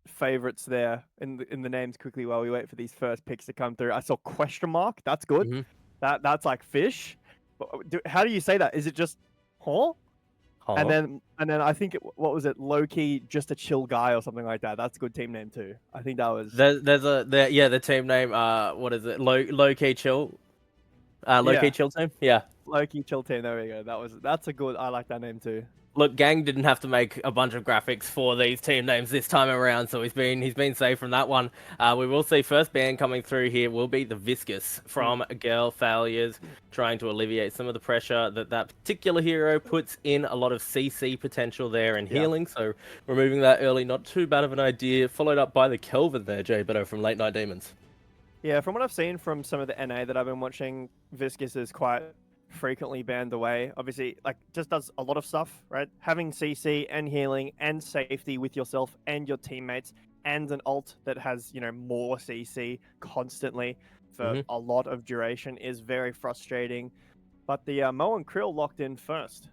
Favorites there in the names quickly while we wait for these first picks to come through. I saw question mark. That's good. Mm-hmm. That's like fish. How do you say that? Is it just huh? And then I think what was it? Low key, just a chill guy or something like that. That's a good team name too. I think that was. There's the team name. What is it? Low key chill. Low key chill team. Yeah. Low key chill team. There we go. That's a good. I like that name too. Look, Gang didn't have to make a bunch of graphics for these team names this time around, so he's been safe from that one. We will see first ban coming through here will be the Viscous from GirlFailures, trying to alleviate some of the pressure that particular hero puts in. A lot of CC potential there and healing, so removing that early, not too bad of an idea. Followed up by the Kelvin there, Jaybeto from Late Night Demons. Yeah, from what I've seen from some of the NA that I've been watching, Viscous is quite frequently banned away. Obviously, like, just does a lot of stuff, right? Having CC and healing and safety with yourself and your teammates, and an ult that has, you know, more CC constantly for a lot of duration is very frustrating. But the Mo and Krill locked in first.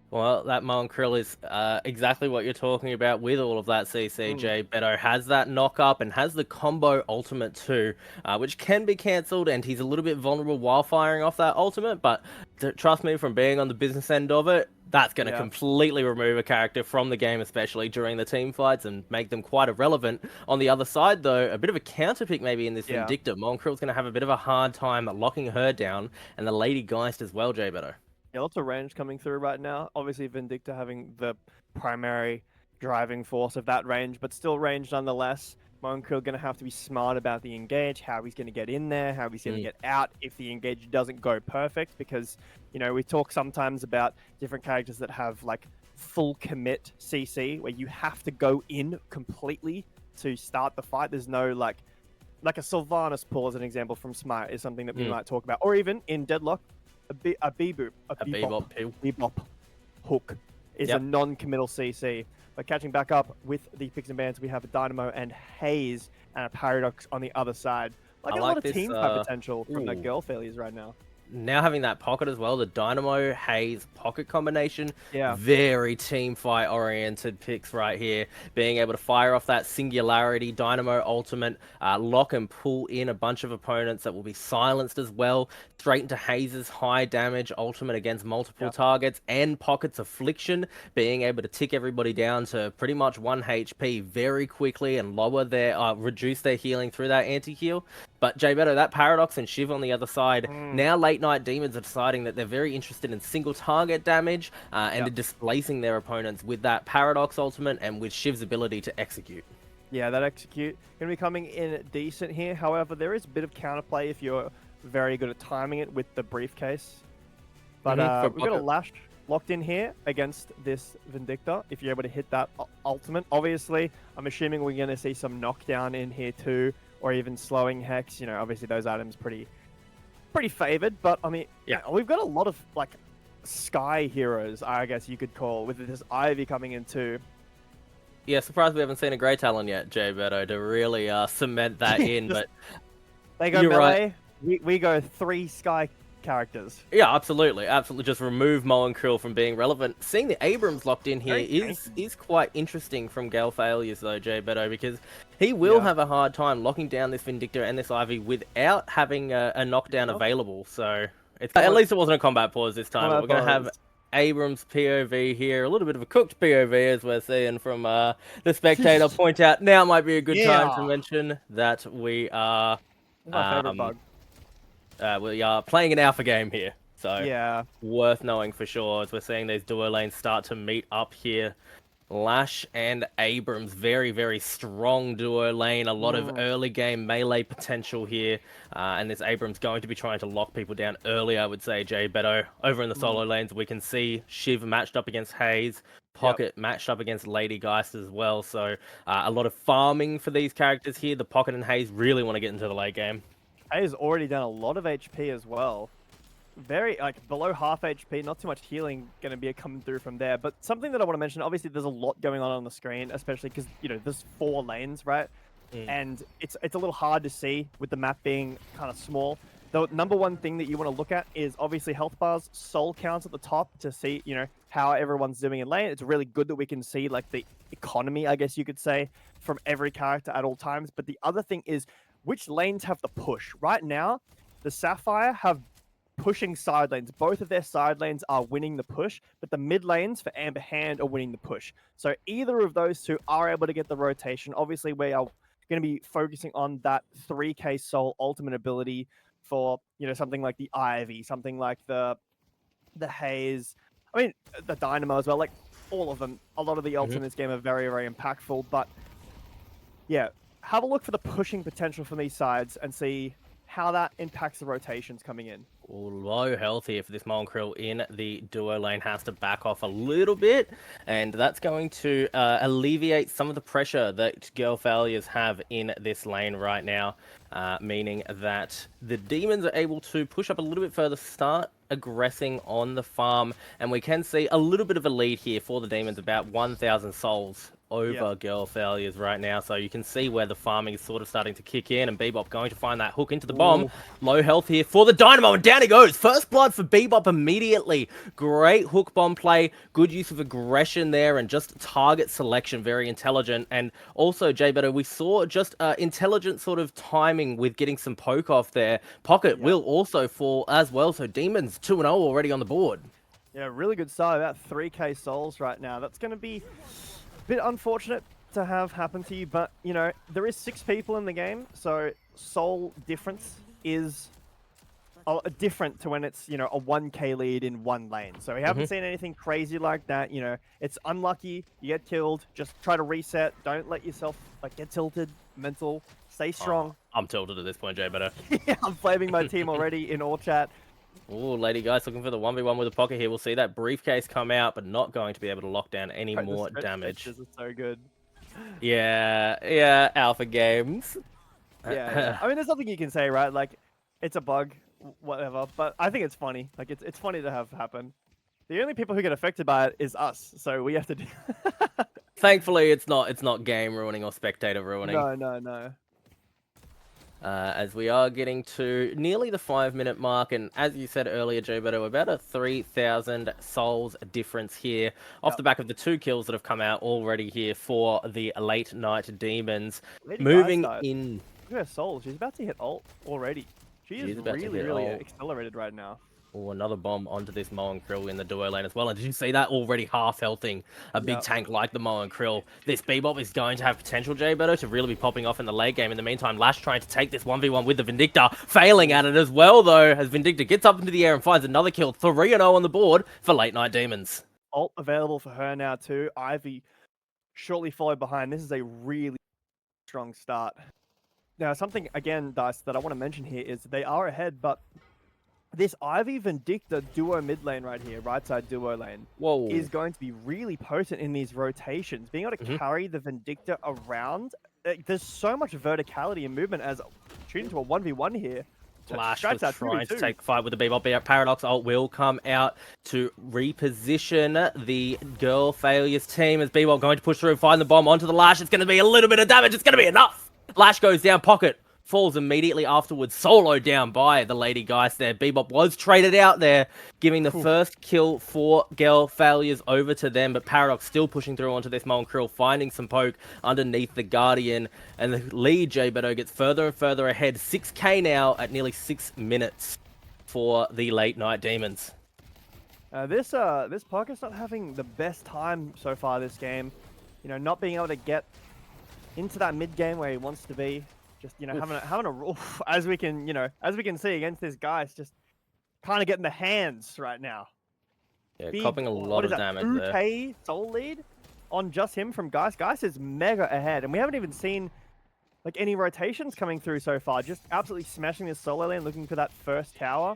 Well, that Mo and Krill is exactly what you're talking about with all of that CC. Jaybeto has that knock up and has the combo ultimate too, which can be cancelled, and he's a little bit vulnerable while firing off that ultimate, but trust me, from being on the business end of it, that's going to completely remove a character from the game, especially during the team fights, and make them quite irrelevant. On the other side, though, a bit of a counter pick maybe in this Vindicta. Mo and Krill's going to have a bit of a hard time locking her down, and the Lady Geist as well, Jaybeto. Yeah, lots of range coming through right now. Obviously, Vindicta having the primary driving force of that range, but still range nonetheless. Mo and Krill going to have to be smart about the engage, how he's going to get in there, how he's going to get out if the engage doesn't go perfect, because, you know, we talk sometimes about different characters that have, like, full commit CC, where you have to go in completely to start the fight. There's no, like a Sylvanas pull, as an example, from Smite is something that we might talk about. Or even in Deadlock, a Bebop hook is a non-committal CC. But catching back up with the picks and bans, we have a Dynamo and Haze and a Paradox on the other side. Like a lot of team fight potential from the GirlFailures right now. Now having that pocket as well, the Dynamo Haze pocket combination, very team fight oriented picks right here. Being able to fire off that singularity Dynamo ultimate, lock and pull in a bunch of opponents that will be silenced as well, straight into Haze's high damage ultimate against multiple targets, and Pocket's Affliction, being able to tick everybody down to pretty much 1 HP very quickly and lower their, reduce their healing through that anti-heal. But Jaybeto, that Paradox and Shiv on the other side, now Late Night Demons are deciding that they're very interested in single target damage and displacing their opponents with that Paradox ultimate and with Shiv's ability to execute. Yeah, that execute going to be coming in decent here. However, there is a bit of counterplay if you're very good at timing it with the briefcase. But we've got a Lash locked in here against this Vindicta if you're able to hit that ultimate. Obviously, I'm assuming we're going to see some knockdown in here too, or even slowing Hex. You know, obviously those items pretty favored, but I mean, we've got a lot of, like, sky heroes, I guess you could call, with this Ivy coming in too. Yeah, surprised we haven't seen a Grey Talon yet, Jaybeto, to really cement that in, but they go melee, we go 3 sky characters. Yeah, absolutely. Just remove Mo and Krill from being relevant. Seeing the Abrams locked in here is quite interesting from GirlFailures though, Jaybeto, because he will have a hard time locking down this Vindicta and this Ivy without having a knockdown available. So at least it wasn't a combat pause this time. But we're going to have Abrams POV here, a little bit of a cooked POV as we're seeing from the spectator. Point out now might be a good time to mention that we are we are playing an alpha game here, so worth knowing for sure as we're seeing these duo lanes start to meet up here. Lash and Abrams, very, very strong duo lane. A lot of early game melee potential here. And this Abrams going to be trying to lock people down early, I would say, Jaybeto. Over in the solo lanes, we can see Shiv matched up against Haze. Pocket matched up against Lady Geist as well. So a lot of farming for these characters here. The Pocket and Haze really want to get into the late game. Haze already done a lot of HP as well. Very, like, below half HP, not too much healing going to be coming through from there. But something that I want to mention, obviously there's a lot going on the screen, especially because, you know, there's 4 lanes, right? and it's a little hard to see with the map being kind of small. The number one thing that you want to look at is obviously health bars, soul counts at the top to see, how everyone's doing in lane. It's really good that we can see like the economy, I guess you could say, from every character at all times. But the other thing is which lanes have the push. Right now, the Sapphire have pushing side lanes. Both of their side lanes are winning the push, but the mid lanes for Amber Hand are winning the push. So either of those two are able to get the rotation. Obviously, we are going to be focusing on that 3k soul ultimate ability for something like the Ivy, something like the Haze. I mean, the Dynamo as well. Like all of them. A lot of the ults in this game are very, very impactful. But yeah, have a look for the pushing potential from these sides and see how that impacts the rotations coming in. Low health here for this Krill in the duo lane, has to back off a little bit, and that's going to alleviate some of the pressure that GirlFailures have in this lane right now, meaning that the demons are able to push up a little bit further, start aggressing on the farm, and we can see a little bit of a lead here for the demons, about 1,000 souls over GirlFailures right now. So you can see where the farming is sort of starting to kick in, and Bebop going to find that hook into the bomb. Ooh. Low health here for the Dynamo, and down he goes. First blood for Bebop immediately. Great hook bomb play, good use of aggression there, and just target selection, very intelligent. And also, Beto, we saw just intelligent sort of timing with getting some poke off there. Pocket will also fall as well, so Demons 2-0 already on the board. Yeah, really good start, about 3k souls right now. That's going to be bit unfortunate to have happen to you, but there is 6 people in the game, so soul difference is different to when it's a 1k lead in one lane. So we haven't seen anything crazy like that. It's unlucky, you get killed, just try to reset, don't let yourself get tilted, mental, stay strong. I'm tilted at this point, Beto. Yeah, I'm flaming my team already in all chat. Oh, Lady Geist looking for the 1v1 with a pocket here. We'll see that briefcase come out, but not going to be able to lock down any more damage. This is so good. Yeah, Alpha Games. Yeah. I mean, there's nothing you can say, right? Like, it's a bug, whatever. But I think it's funny. Like, it's funny to have happen. The only people who get affected by it is us, so we have to do. Thankfully, it's not game ruining or spectator ruining. No. As we are getting to nearly the 5-minute mark, and as you said earlier, Beto, about a 3,000 souls difference here off the back of the 2 kills that have come out already here for the late night demons. Moving in. Look at her soul. She's about to hit ult already. She is really accelerated right now. Oh, another bomb onto this Krill in the duo lane as well. And did you see that already half-healthing a big tank like the Krill? This Bebop is going to have potential, Beto, to really be popping off in the late game. In the meantime, Lash trying to take this 1v1 with the Vindicta, failing at it as well, though, as Vindicta gets up into the air and finds another kill. 3-0 on the board for Late Night Demons. Ult available for her now, too. Ivy shortly followed behind. This is a really strong start. Now, something, again, Dice, that I want to mention here is they are ahead, but this Ivy Vindicta duo mid lane right here, right side duo lane, is going to be really potent in these rotations. Being able to carry the Vindicta around, there's so much verticality and movement as shooting to a 1v1 here. Lash was trying to take the fight with the Bebop. Paradox ult will come out to reposition the GirlFailures team as Bebop going to push through and find the bomb onto the Lash. It's going to be a little bit of damage. It's going to be enough. Lash goes down, Pocket falls immediately afterwards, soloed down by the Lady Geist there. Bebop was traded out there, giving the first kill for GirlFailures over to them, but Paradox still pushing through onto this Krill, finding some poke underneath the Guardian, and the lead, Beto, gets further and further ahead. 6k now at nearly 6 minutes for the Late Night Demons. This Pocket's not having the best time so far this game. Not being able to get into that mid game where he wants to be. Just having a as we can see against this Geist, just kind of getting the hands right now. Yeah, copping a lot of damage there. 2k soul lead on just him from Geist. Geist is mega ahead, and we haven't even seen any rotations coming through so far. Just absolutely smashing this solo lane, looking for that first tower.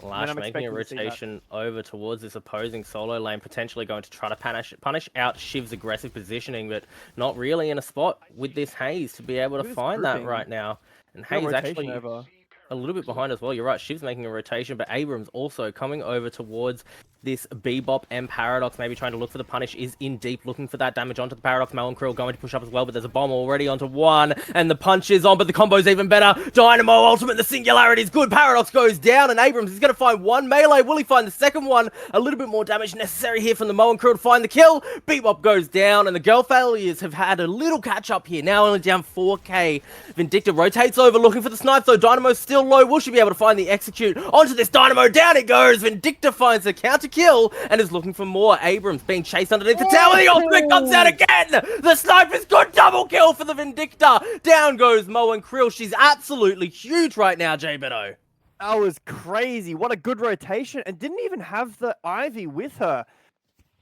Lash making a rotation over towards this opposing solo lane, potentially going to try to punish out Shiv's aggressive positioning, but not really in a spot with this Haze to be able to find that right now. And Haze actually a little bit behind as well. You're right, Shiv's making a rotation, but Abrams also coming over towards this Bebop and Paradox maybe trying to look for the punish is in deep, looking for that damage onto the Paradox. Mel and Krill going to push up as well, but there's a bomb already onto one, and the punch is on, but the combo's even better. Dynamo ultimate, the singularity is good. Paradox goes down, and Abrams is going to find one melee. Will he find the second one? A little bit more damage necessary here from the Mo and Krill to find the kill. Bebop goes down, and the GirlFailures have had a little catch up here. Now only down 4k. Vindicta rotates over, looking for the snipe, though. Dynamo's still low. Will she be able to find the execute onto this Dynamo? Down it goes. Vindicta finds the counter kill and is looking for more. Abrams being chased underneath the tower. The ultimate comes out again. The snipe is good. Double kill for the Vindicta. Down goes Mo and Krill. She's absolutely huge right now, J-Beto. That was crazy. What a good rotation. And didn't even have the Ivy with her.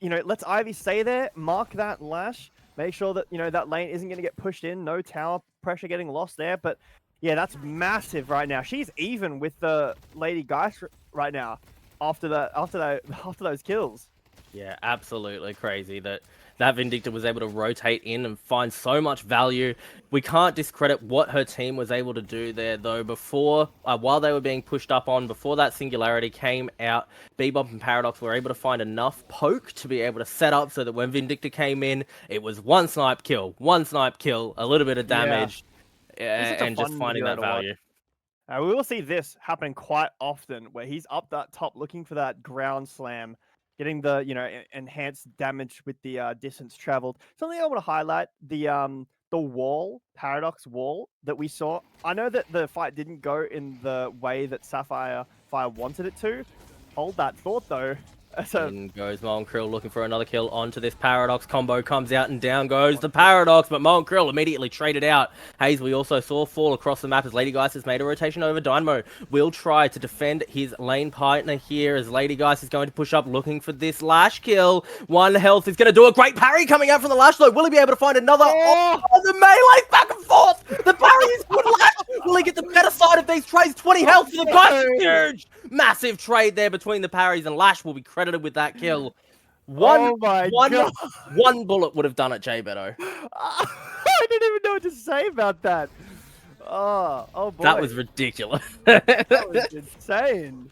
You know, let's Ivy stay there. Mark that Lash. Make sure that, you know, that lane isn't going to get pushed in. No tower pressure getting lost there. But, yeah, that's massive right now. She's even with the Lady Geist right now. After those kills. Yeah, absolutely crazy that Vindicta was able to rotate in and find so much value. We can't discredit what her team was able to do there, though. Before, while they were being pushed up on, before that singularity came out, Bebop and Paradox were able to find enough poke to be able to set up so that when Vindicta came in, it was one snipe kill, a little bit of damage, and just finding that value. We will see this happening quite often, where he's up that top looking for that ground slam, getting the, you know, enhanced damage with the distance traveled. Something I want to highlight, the wall, Paradox wall that we saw. I know that the fight didn't go in the way that Sapphire Fire wanted it to. Hold that thought, though. In goes Mo and Krill looking for another kill onto this Paradox. Combo comes out and down goes the Paradox, but Mo and Krill immediately traded out. Haze, we also saw fall across the map as Lady Geist has made a rotation over. Dynamo will try to defend his lane partner here as Lady Geist is going to push up looking for this Lash kill. One health is going to do a great parry coming out from the Lash, though. Will he be able to find another? Oh, the melee back and forth. The parry is good. Lash. Will he get the better side of these trades? 20 health for the Geist. Huge. Massive trade there between the parries, and Lash will be credited with that kill. One bullet would have done it, J-Beto. I didn't even know what to say about that. Oh boy. That was ridiculous. That was insane.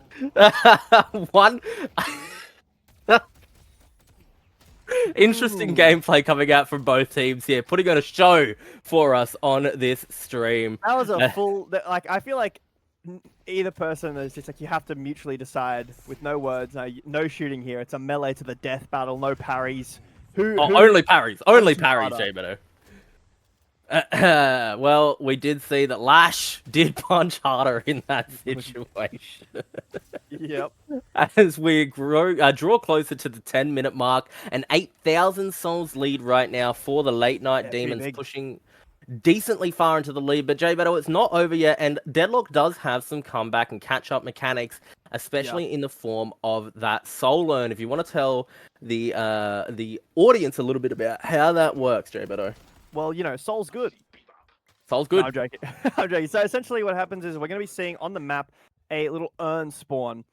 Interesting gameplay coming out from both teams here, putting on a show for us on this stream. That was a full, like, I feel like either person is just like, you have to mutually decide with no words, no shooting here. It's a melee to the death battle, no parries. Only parries, J-Beto. Well, we did see that Lash did punch harder in that situation. Yep. As we draw closer to the 10-minute mark, an 8,000 souls lead right now for the late night demons, pushing decently far into the lead. But J-Beto, it's not over yet, and Deadlock does have some comeback and catch-up mechanics, especially in the form of that soul urn. If you want to tell the audience a little bit about how that works, J-Beto. Well, you know, soul's good. Soul's good. No, I'm joking. I'm joking. So essentially what happens is we're going to be seeing on the map a little urn spawn.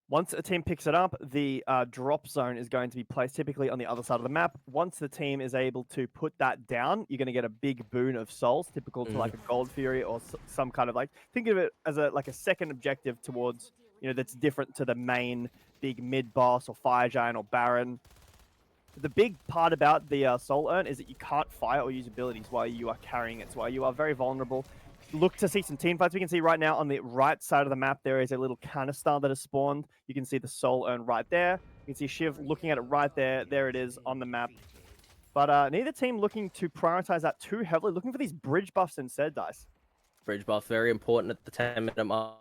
Once a team picks it up, the drop zone is going to be placed typically on the other side of the map. Once the team is able to put that down, you're going to get a big boon of souls, typical to like a Gold Fury or some kind of, like, think of it as a second objective towards, you know, that's different to the main big mid boss or Fire Giant or Baron. The big part about the soul urn is that you can't fire or use abilities while you are carrying it, so you are very vulnerable. Look to see some team fights. We can see right now on the right side of the map, there is a little canister that has spawned. You can see the soul urn right there. You can see Shiv looking at it right there. There it is on the map. But neither team looking to prioritize that too heavily. Looking for these bridge buffs instead, Dice. Bridge buff, very important at the 10-minute mark.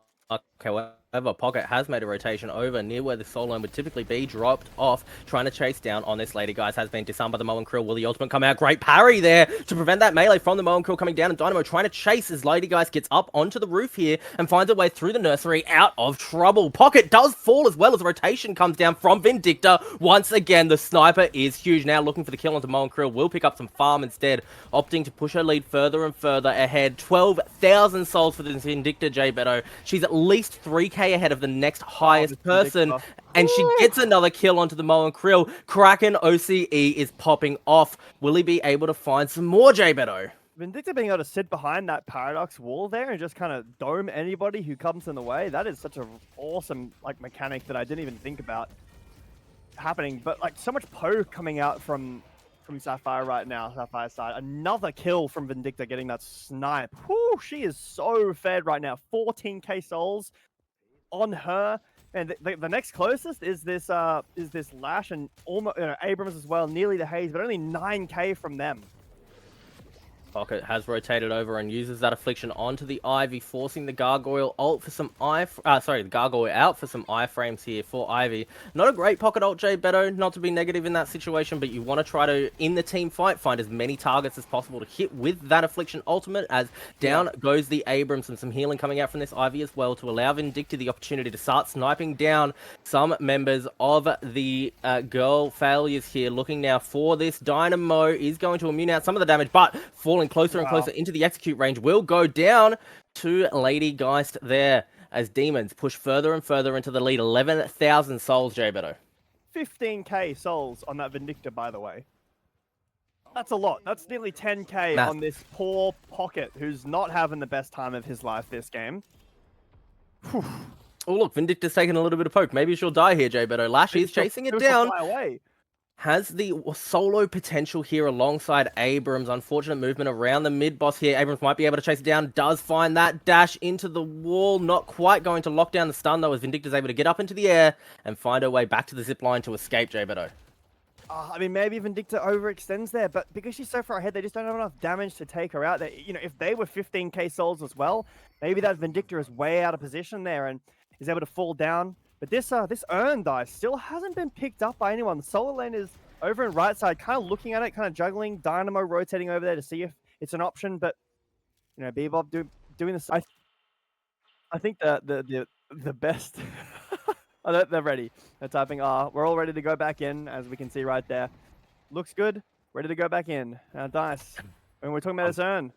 However, Pocket has made a rotation over near where the soul urn would typically be, dropped off, trying to chase down on this Lady Geist. Has been disarmed by the Mo and Krill. Will the ultimate come out? Great parry there to prevent that melee from the Mo and Krill coming down, and Dynamo trying to chase as Lady Geist gets up onto the roof here and finds her way through the nursery out of trouble. Pocket does fall as well as a rotation comes down from Vindicta. Once again, the sniper is huge. Now looking for the kill onto Mo and Krill. Will pick up some farm instead, opting to push her lead further and further ahead. 12,000 souls for the Vindicta, J-Beto. She's at least 3k ahead of the next highest person, and she gets another kill onto the Mo and Krill. Kraken OCE is popping off. Will he be able to find some more, J-Beto? Vindicta being able to sit behind that Paradox wall there and just kind of dome anybody who comes in the way, that is such an awesome mechanic that I didn't even think about. happening, but like so much poke coming out from Sapphire right now, Sapphire's side. Another kill from Vindicta getting that snipe. Whew, she is so fed right now. 14k souls on her. And the next closest is this Lash and almost Abrams as well, nearly the Haze, but only 9k from them. Pocket has rotated over and uses that affliction onto the Ivy, forcing the Gargoyle ult for some the Gargoyle out for some iframes here for Ivy. Not a great Pocket ult, Jay Beto, not to be negative in that situation, but you want to try to, in the team fight, find as many targets as possible to hit with that affliction ultimate, as down goes the Abrams, and some healing coming out from this Ivy as well to allow Vindicta the opportunity to start sniping down some members of the GirlFailures here. Looking now for this Dynamo, is going to immune out some of the damage, but falling closer and closer into the execute range, will go down to Lady Geist there as Demons push further and further into the lead. 11,000 souls, Jay Beto. 15k souls on that Vindicta, by the way. That's a lot. That's nearly 10k on this poor Pocket, who's not having the best time of his life this game. Whew. Oh, look, Vindicta's taking a little bit of poke. Maybe she'll die here, Jay Beto. Lash is chasing it down. Has the solo potential here alongside Abrams. Unfortunate movement around the mid-boss here. Abrams might be able to chase it down. Does find that dash into the wall. Not quite going to lock down the stun, though, as Vindicta's able to get up into the air and find her way back to the zip line to escape, Jay Beto. I mean, maybe Vindicta overextends there, but because she's so far ahead, they just don't have enough damage to take her out. You know, if they were 15k souls as well, maybe that Vindicta is way out of position there and is able to fall down. But this Urn dice still hasn't been picked up by anyone. The solo lane is over in right side, kind of looking at it, kind of juggling. Dynamo rotating over there to see if it's an option, but you know, Bebop doing this. I think the best. Oh, they're ready. They're typing we're all ready to go back in, as we can see right there. Looks good. Ready to go back in. Dice. When we're talking about this Urn,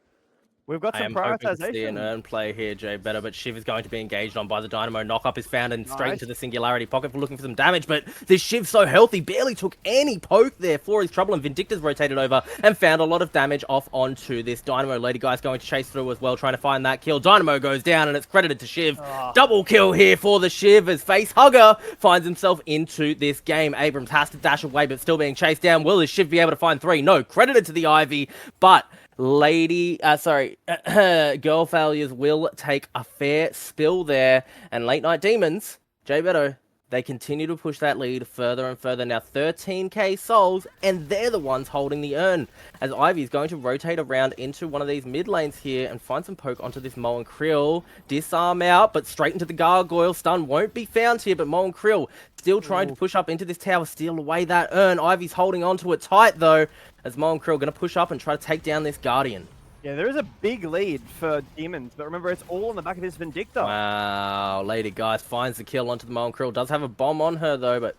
we've got some prioritization. I am hoping to see an Urn play here, Jay Better, but Shiv is going to be engaged on by the Dynamo. Knock-up is found and straight into the Singularity Pocket for looking for some damage, but this Shiv's so healthy, barely took any poke there for his trouble, and Vindicta's rotated over and found a lot of damage off onto this Dynamo. Lady Guy's going to chase through as well, trying to find that kill. Dynamo goes down, and it's credited to Shiv. Double kill here for the Shiv as Facehugger finds himself into this game. Abrams has to dash away, but still being chased down. Will his Shiv be able to find 3? No, credited to the Ivy, but GirlFailures will take a fair spill there, and Late Night Demons, Jay Beto, they continue to push that lead further and further. Now 13k souls, and they're the ones holding the Urn, as Ivy's going to rotate around into one of these mid lanes here and find some poke onto this Mo and Krill. Disarm out, but straight into the Gargoyle. Stun won't be found here, but Mo and Krill still trying to push up into this tower, steal away that Urn. Ivy's holding onto it tight, though, as Mo and Krill going to push up and try to take down this Guardian. Yeah, there is a big lead for Demons, but remember, it's all on the back of this Vindicta. Wow, Lady Geist finds the kill onto the Mo and Krill. Does have a bomb on her, though, but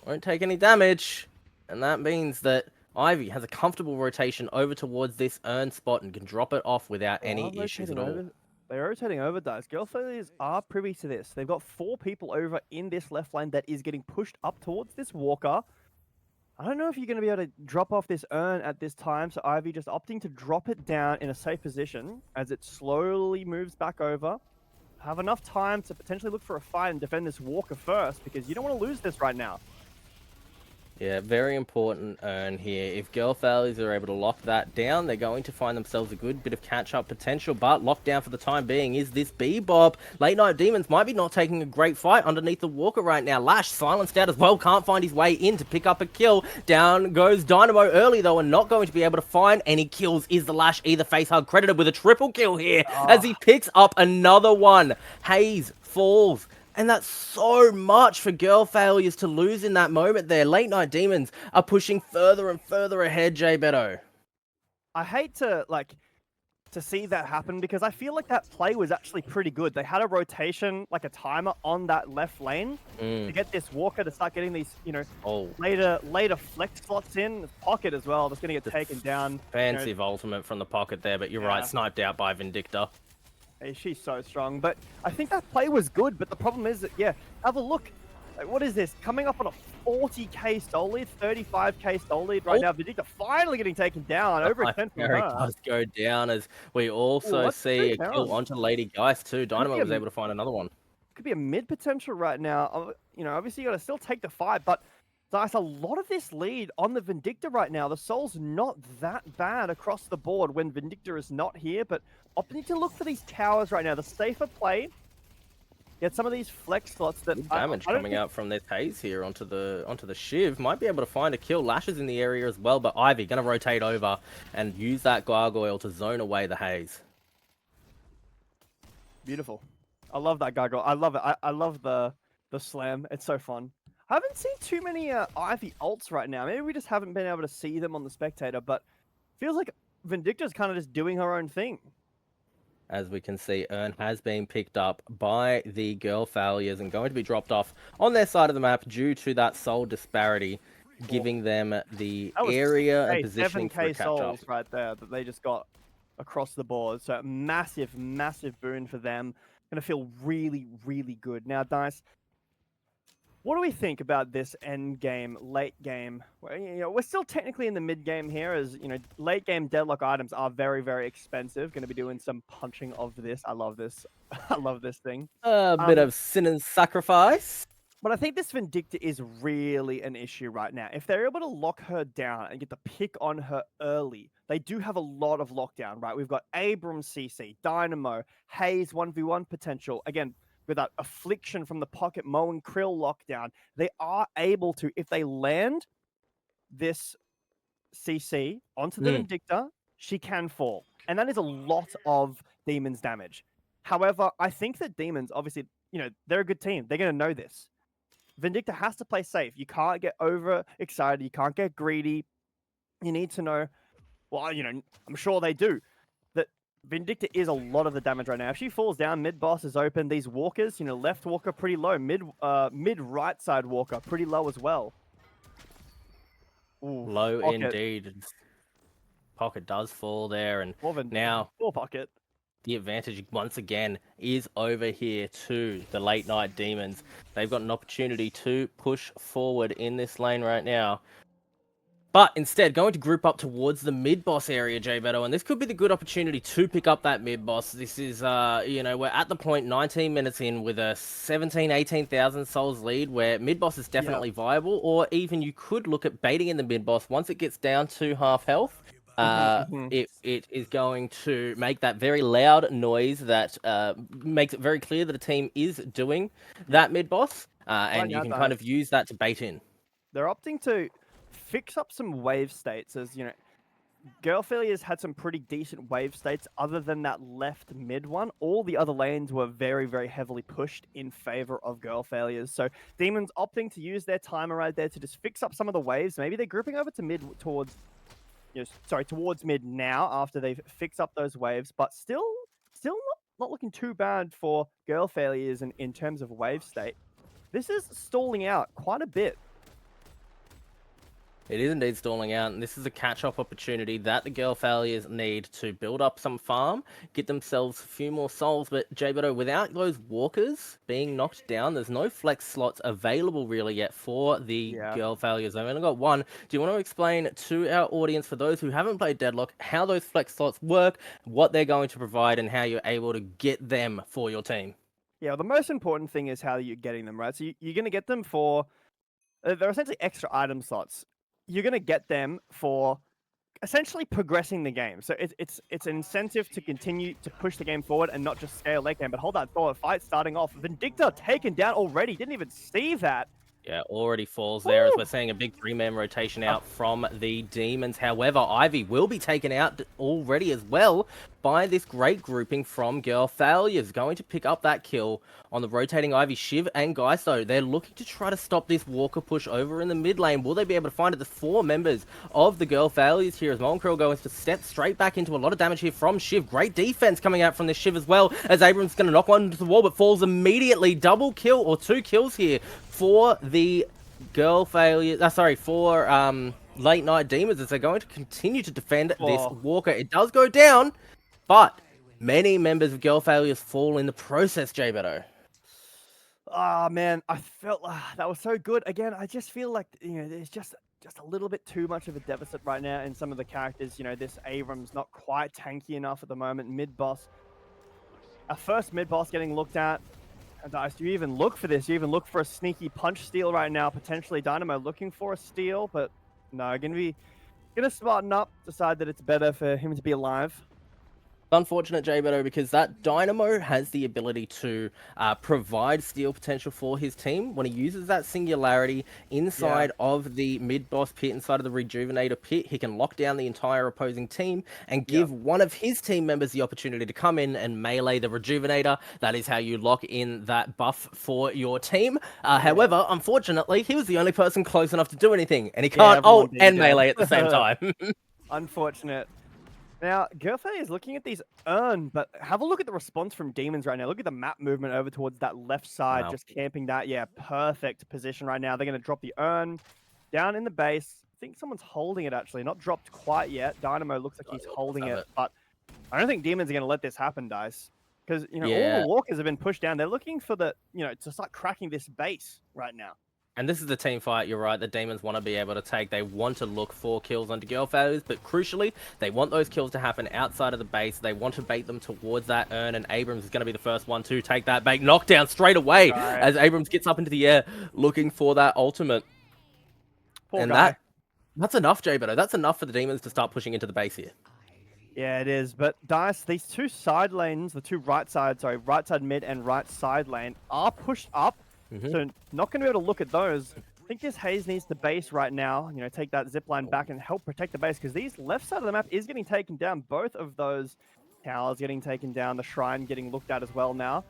won't take any damage. And that means that Ivy has a comfortable rotation over towards this Urn spot and can drop it off without any issues at all. They're rotating over, Dice. GirlFailures are privy to this. They've got 4 people over in this left lane that is getting pushed up towards this Walker. I don't know if you're going to be able to drop off this Urn at this time, so Ivy just opting to drop it down in a safe position as it slowly moves back over. Have enough time to potentially look for a fight and defend this Walker first, because you don't want to lose this right now. Yeah, very important Urn here. If GirlFailures are able to lock that down, they're going to find themselves a good bit of catch-up potential, but locked down for the time being is this Bebop. Late Night Demons might be not taking a great fight underneath the Walker right now. Lash silenced out as well, can't find his way in to pick up a kill. Down goes Dynamo early, though, and not going to be able to find any kills is the Lash either. Facehug credited with a triple kill here as he picks up another one. Haze falls. And that's so much for GirlFailures to lose in that moment there. Late Night Demons are pushing further and further ahead, Jay Beto. I hate to see that happen, because I feel like that play was actually pretty good. They had a rotation, like a timer on that left lane to get this Walker to start getting these, you know, later flex slots in. Pocket as well, that's going to get taken down. Fancy ultimate from the Pocket there, but you're right, sniped out by Vindicta. Hey, she's so strong, but I think that play was good, but the problem is that, yeah, have a look. Like, what is this? Coming up on a 40k stall lead, 35k stall lead right now. Vindicta finally getting taken down. Overextend from her. Does go down, as we also see a kill onto Lady Geist too. Dynamo was able to find another one. Could be a mid potential right now. You know, obviously you got to still take the fight, but Dice, a lot of this lead on the Vindicta right now. The Soul's not that bad across the board when Vindicta is not here, but opting to look for these towers right now. The safer play, get some of these flex slots that Good damage coming out from this Haze here onto the Shiv. Might be able to find a kill. Lash is in the area as well, but Ivy going to rotate over and use that Gargoyle to zone away the Haze. Beautiful. I love that Gargoyle. I love it. I love the slam. It's so fun. I haven't seen too many Ivy ults right now. Maybe we just haven't been able to see them on the spectator, but feels like Vindicta's kind of just doing her own thing. As we can see, Ern has been picked up by the GirlFailures and going to be dropped off on their side of the map due to that soul disparity, giving them the area and positioning for a 7K catch-up. souls right there that they just got across the board. So massive, massive boon for them. Gonna feel really, really good. Now, Dice, what do we think about this end game, late game? Well, we're still technically in the mid game here, as late game Deadlock items are very, very expensive. Going to be doing some punching of this. I love this. I love this thing. A bit of sin and sacrifice. But I think this Vindicta is really an issue right now. If they're able to lock her down and get the pick on her early, they do have a lot of lockdown, right? We've got Abrams CC, Dynamo, Haze 1v1 potential. Again, with that affliction from the pocket Mo and Krill lockdown, they are able to, if they land this CC onto the Vindicta, she can fall. And that is a lot of Demons damage. However, I think that Demons, obviously, they're a good team. They're going to know this. Vindicta has to play safe. You can't get overexcited. You can't get greedy. You need to know, well, I'm sure they do, that Vindicta is a lot of the damage right now. If she falls down, mid boss is open. These walkers, left walker pretty low. Mid right side walker pretty low as well. Ooh, low pocket. Indeed. Pocket does fall there, and now pocket. The advantage once again is over here to the late night Demons. They've got an opportunity to push forward in this lane right now. But instead, going to group up towards the mid-boss area, Beto, and this could be the good opportunity to pick up that mid-boss. This is, we're at the point 19 minutes in with a 18,000 souls lead where mid-boss is definitely viable, or even you could look at baiting in the mid-boss once it gets down to half health. It is going to make that very loud noise that makes it very clear that a team is doing that mid-boss, and you can kind of use that to bait in. They're opting to fix up some wave states, as GirlFailures had some pretty decent wave states other than that left mid one. All the other lanes were very, very heavily pushed in favor of GirlFailures. So Demons opting to use their timer right there to just fix up some of the waves. Maybe they're grouping over to mid towards mid now after they've fixed up those waves, but still not looking too bad for GirlFailures in terms of wave state. This is stalling out quite a bit. It is indeed stalling out, and this is a catch-up opportunity that the GirlFailures need to build up some farm, get themselves a few more souls. But, Beto, without those walkers being knocked down, there's no flex slots available really yet for the GirlFailures. They've only got one. Do you want to explain to our audience, for those who haven't played Deadlock, how those flex slots work, what they're going to provide, and how you're able to get them for your team? Yeah, the most important thing is how you're getting them, right? So you're going to get them for... they're essentially extra item slots. You're going to get them for essentially progressing the game. So it's an incentive to continue to push the game forward and not just scale late game. But hold that thought, fight starting off. Vindicta taken down already. Didn't even see that. Yeah, already falls there as we're seeing a big 3-man rotation out from the Demons. However, Ivy will be taken out already as well by this great grouping from GirlFailures. Going to pick up that kill on the rotating Ivy, Shiv and Geist, though. They're looking to try to stop this walker push over in the mid lane. Will they be able to find it? The 4 members of the GirlFailures here as Monkrell going to step straight back into a lot of damage here from Shiv. Great defense coming out from this Shiv as well, as Abrams is going to knock one into the wall, but falls immediately. Double kill, or 2 kills here for the GirlFailures. For late night Demons, as they're going to continue to defend this walker. It does go down, but many members of GirlFailures fall in the process, Beto. Ah, man, I felt that was so good. Again, I just feel like there's just a little bit too much of a deficit right now in some of the characters. This Abrams not quite tanky enough at the moment. Mid boss, our first mid boss getting looked at. Dice, do you even look for this? You even look for a sneaky punch steal right now, potentially Dynamo looking for a steal, but no, gonna smarten up, decide that it's better for him to be alive. Unfortunate, Beto, because that Dynamo has the ability to provide steal potential for his team when he uses that singularity inside of the mid-boss pit, inside of the Rejuvenator pit. He can lock down the entire opposing team and give one of his team members the opportunity to come in and melee the Rejuvenator. That is how you lock in that buff for your team. However, unfortunately, he was the only person close enough to do anything, and he can't ult and melee at the same time. Unfortunate. Now, GirlFailures is looking at these but have a look at the response from Demons right now. Look at the map movement over towards that left side, just camping that. Yeah, perfect position right now. They're going to drop the down in the base. I think someone's holding it, actually. Not dropped quite yet. Dynamo looks like he's holding it, but I don't think Demons are going to let this happen, Dice. Because, all the walkers have been pushed down. They're looking for the, to start cracking this base right now. And this is the team fight, you're right, the Demons want to be able to take. They want to look for kills onto GirlFailures, but crucially, they want those kills to happen outside of the base. They want to bait them towards that urn, and Abrams is going to be the first one to take that bait. Knockdown straight away as Abrams gets up into the air looking for that ultimate. Poor guy. That's enough, Beto. That's enough for the Demons to start pushing into the base here. Yeah, it is. But Dice, these two side lanes, the two right side mid and right side lane, are pushed up. So not going to be able to look at those. I think this Haze needs the base right now, take that zipline back and help protect the base, because these left side of the map is getting taken down. Both of those towers getting taken down, the shrine getting looked at as well now.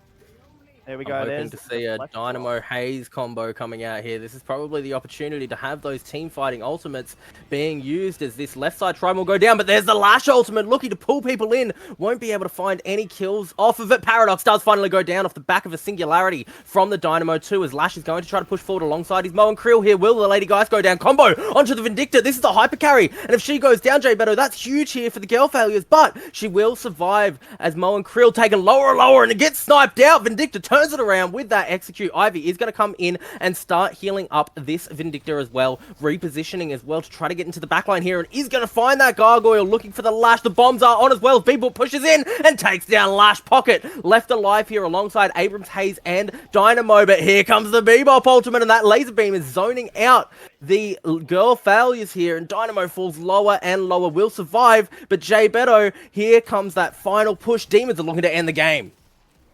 There we go. I'm hoping to see a Dynamo Haze combo coming out here. This is probably the opportunity to have those team fighting ultimates being used as this left side shrine will go down. But there's the Lash ultimate looking to pull people in. Won't be able to find any kills off of it. Paradox does finally go down off the back of a singularity from the Dynamo 2 as Lash is going to try to push forward alongside his Mo and Krill here. Will the Lady Geist go down? Combo onto the Vindicta. This is the hyper carry. And if she goes down, Beto, that's huge here for the GirlFailures. But she will survive as Mo and Krill taken lower and lower and it gets sniped out. Vindicta turns it around with that execute. Ivy is going to come in and start healing up this Vindicta as well, repositioning as well to try to get into the backline here, and is going to find that Gargoyle looking for the Lash. The bombs are on as well. Bebop pushes in and takes down Lash. Pocket left alive here alongside Abrams, Haze, and Dynamo, but here comes the Bebop ultimate, and that laser beam is zoning out the GirlFailures here, and Dynamo falls lower and lower. Will survive, but Beto, here comes that final push. Demons are looking to end the game.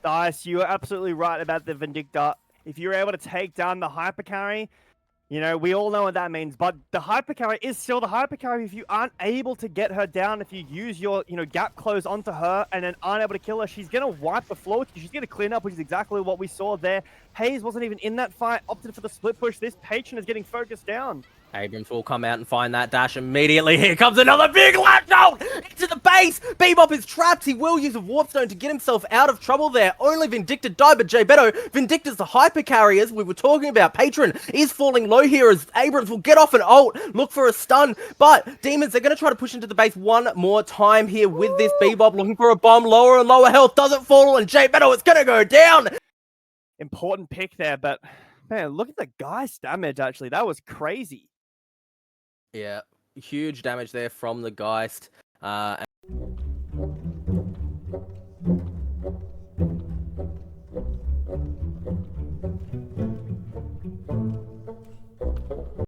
Dice, you are absolutely right about the Vindicta. If you're able to take down the hyper carry, we all know what that means, but the hyper carry is still the hyper carry. If you aren't able to get her down, if you use your, gap close onto her and then aren't able to kill her, she's going to wipe the floor with you. She's going to clean up, which is exactly what we saw there. Haze wasn't even in that fight, opted for the split push. This patron is getting focused down. Abrams will come out and find that dash immediately. Here comes another big Lash ult into the base. Bebop is trapped. He will use a warp stone to get himself out of trouble there. Only Vindicta died, but Beto, Vindicta's the hyper carriers we were talking about. Patron is falling low here as Abrams will get off an ult, look for a stun, but Demons are going to try to push into the base one more time here with this Bebop looking for a bomb. Lower and lower health, doesn't fall, and Beto, it's going to go down. Important pick there, but man, look at the Geist damage, actually. That was crazy. Yeah, huge damage there from the Geist.